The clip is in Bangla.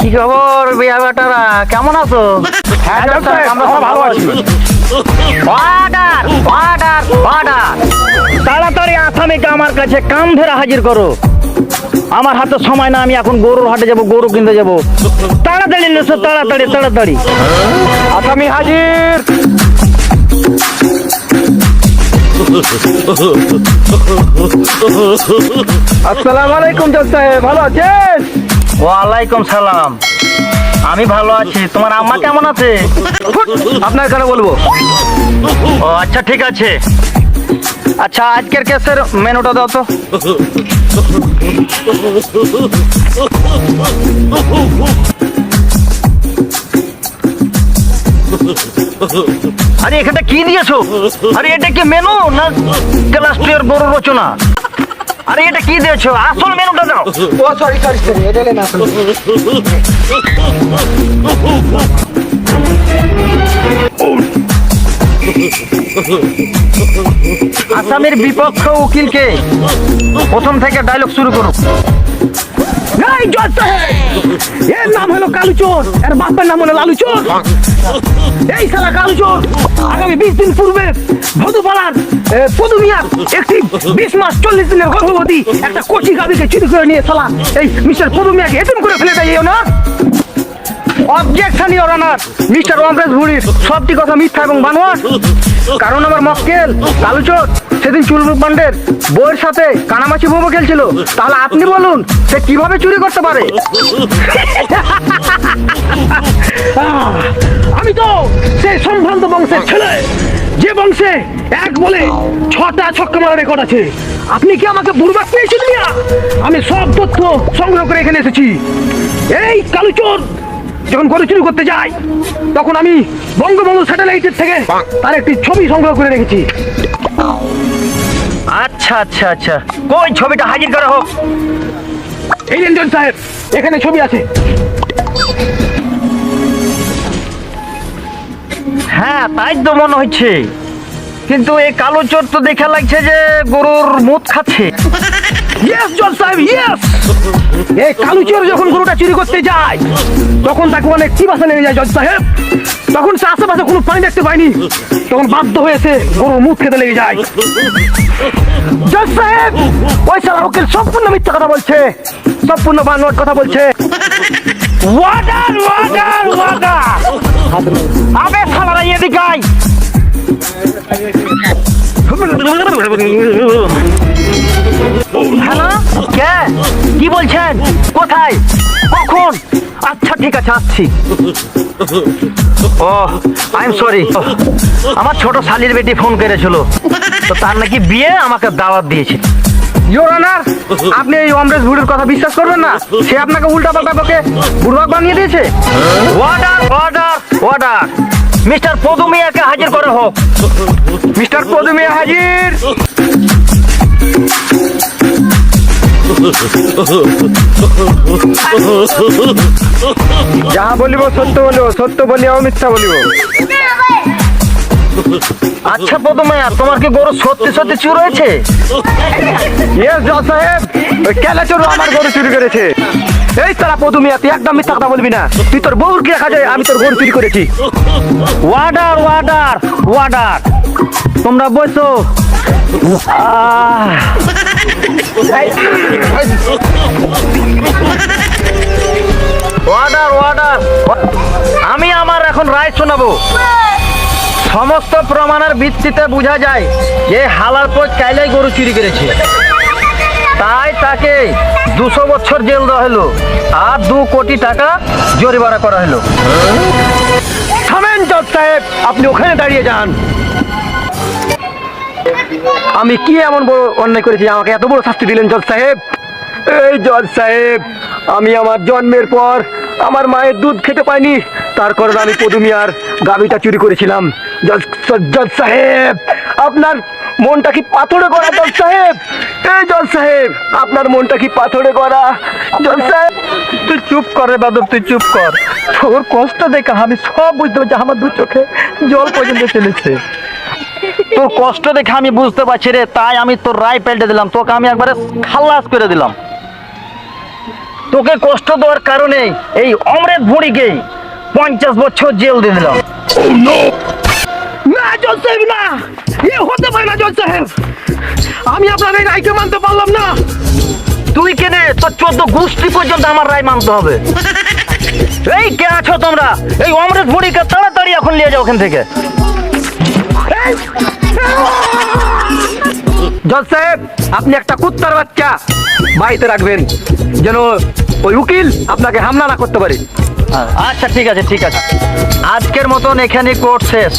কি খবর বিয়া বেটারা, কেমন আছো? হ্যাঁ ডাক্তার, আমরা ভালো আছি। অর্ডার অর্ডার অর্ডার, তাড়াতাড়ি আসামিকে আমার কাছে কাম ধরে হাজির করো। আমার হাতে সময় না, আমি এখন গরুর হাটে যাব, গরু কিনতে যাব। তাড়াতাড়ি লেসো, তাড়াতাড়ি তাড়াতাড়ি। আসামি হাজির। আসসালামু আলাইকুম জজ সাহেব, ভালো আছেন? ওয়ালাইকুম সালাম। আমি ভালো আছি, তোমার আম্মা কেমন আছে? আপনার কাছে বলবো। ও আচ্ছা, ঠিক আছে। আচ্ছা, আজকের কেসের মেনুটা দাও তো। আরে এখানটা কি দিয়েছো? আরে এটা কি মেনু না ক্লাস 2 এর গরুর রচনা? আরে এটা কি দিয়েছো? আসল মেনুটা দাও। ও সরি সরি সরি, এটা না। আসামির বিপক্ষ উকিলকে প্রথম থেকে ডায়লগ শুরু করো। এই জজ সাহেব, এর নাম হলো কালুচোর, এর বাপের নাম হলো লালুচোর। এই শালা কালুচোর আগামী 20 দিন পূর্বে ভদুপাড়ার পদু মিয়ার একটি 20 মাস 40 দিনের গর্ভবতী একটা কচি গাভীকে চুরি করে নিয়ে শালা এই মিস্টার পদু মিয়াকে এতিম করে ফেলে দেয় না। Objection your honour, mister Amaresh ভুঁড়ির সবটি কথা মিথ্যা এবং বানোয়াট। কারণ আমার মক্কেল কালুচোর সেদিন চুলবু পান্ডের বউয়ের সাথে কানামাছি ভোবো খেলছিল। তাহলে আপনি বলুন সে কিভাবে চুরি করতে পারে? আমি তো সেই সম্ভ্রান্ত বংশের ছেলে, যে বংশে এক বলে 6টা ছক্কা মারা রেকর্ড আছে। আপনি কি আমাকে বুড়বাক পেয়েছেন মিয়া? আমি সব তথ্য সংগ্রহ করে এখানে এসেছি। এই কালুচোর যখন গরু চুরি করতে যায়, তখন আমি বঙ্গবন্ধু স্যাটেলাইটের থেকে তার একটি ছবি সংগ্রহ করে রেখেছি। আচ্ছা আচ্ছা আচ্ছা, কই ছবিটা হাজির করা হোক। এই রেঞ্জন সাহেব, এখানে ছবি আছে। হ্যাঁ, তাই তো মনে হচ্ছে, কিন্তু এই কালো চোর তো দেখা লাগছে যে গরুর মুত খাচ্ছে। ইয়েস জজ সাহেব, ইয়েস। এই কালুচোর যখন গরুটা চুরি করতে যায়, তখন তাকে অনেক চিবাসা লেগে যায় জজ সাহেব। তখন সে আশেপাশে কোনো পানি দেখতে পায়নি, তখন বাধ্য হয়েছে গরুর মুখ খেতে লেগে যায়। জজ সাহেব, ওই শালা উকিল সম্পূর্ণ মিথ্যা কথা বলছে, সম্পূর্ণ বানোয়াট কথা বলছে। ওয়াটার ওয়াটার ওয়াটার, আবে শালারা এদিকে আয়। হ্যালো, কে? কি বলছেন? কোথায়? কখন? আচ্ছা ঠিক আছে, আসছি। ও আই এম সরি, আমার ছোট শালির বেটি ফোন করেছিল, তো তার নাকি বিয়ে, আমাকে দাওয়াত দিয়েছে। ইওর অনার, আপনি এই অমরেশ ভুঁড়ির কথা বিশ্বাস করবেন না। সে আপনাকে উল্টা পাল্টা বকে বুড়বাক বানিয়ে দিয়েছে। অর্ডার অর্ডার অর্ডার, মিস্টার পদু মিয়াকে হাজির করা হোক। মিস্টার পদু মিয়া হাজির। যাহা বলিব সত্য বলিব, সত্য বলিয়া মিথ্যা বলিব। আচ্ছা পদু মিয়া, তোমার কি গরু সত্যি সত্যি চুরি হয়েছে? ইয়েস জজ সাহেব, ওই কেলাচোর আমার গরু চুরি করেছে। এই তারা পদু মিয়া, তুই একদম মিথ্যা কথা বলবি না। তুই তোর বউর কি দেখা যায় আমি তোর গরু চুরি করেছি। অর্ডার অর্ডার অর্ডার, তোমরা বসো। অর্ডার অর্ডার, আমি আমার এখন রায় শোনাবো। সমস্ত প্রমাণের ভিত্তিতে বোঝা যায় যে হালার পর কাইলাই গরু চুরি করেছে, তাই তাকে 200 বছর জেল দেওয়া হলো আর 2 কোটি টাকা জরিমানা করা হলো। থামেন জজ সাহেব, আপনি ওখানে দাঁড়িয়ে যান। আমি কি এমন বড় অন্যায় করেছি আমাকে এত বড় শাস্তি দিলেন জজ সাহেব? এই জজ সাহেব, আমি আমার জন্মের পর আমার মায়ের দুধ খেতে পাইনি, তার কারণে আমি পদু মিয়ার গাভীটা চুরি করেছিলাম। জজ সাহেব, আপনার মনটা কি পাথরে করা জজ সাহেব? এই জজ সাহেব, আপনার মনটা কি পাথরে করা? জজ সাহেব, তুই চুপ কর রে বাদব, তুই চুপ কর। তোর কষ্ট দেখে আমি সব বুঝতে পারছি, আমার 2 চোখে জল পর্যন্ত চলেছে। তোর কষ্ট দেখে আমি বুঝতে পারছি রে, তাই আমি তোর রায় পাল্টে দিলাম, তোকে আমি একবারে খালাস করে দিলাম। তোকে কষ্ট দেওয়ার কারণে এই অমরেশ বুড়িকে 50 বছর জেল দিয়ে দিলাম। না জজ সাহেব না, হতে পারে না জজ সাহেব। আমি আপনার এই রায়কে মানতে পারলাম না। তুই কেনে তোর 14 গোষ্ঠী পর্যন্ত আমার রায় মানতে হবে। এই কে আছো তোমরা? এই অমরেশ বুড়িকে তাড়াতাড়ি এখন নিয়ে যাও ওখান থেকে। জজ সাহেব, আপনি একটা কুত্তার বাচ্চা বাড়িতে রাখবেন, যেন ওই উকিল আপনাকে হামলা না করতে পারে। আচ্ছা ঠিক আছে ঠিক আছে, আজকের মতন এখানে কোর্ট শেষ।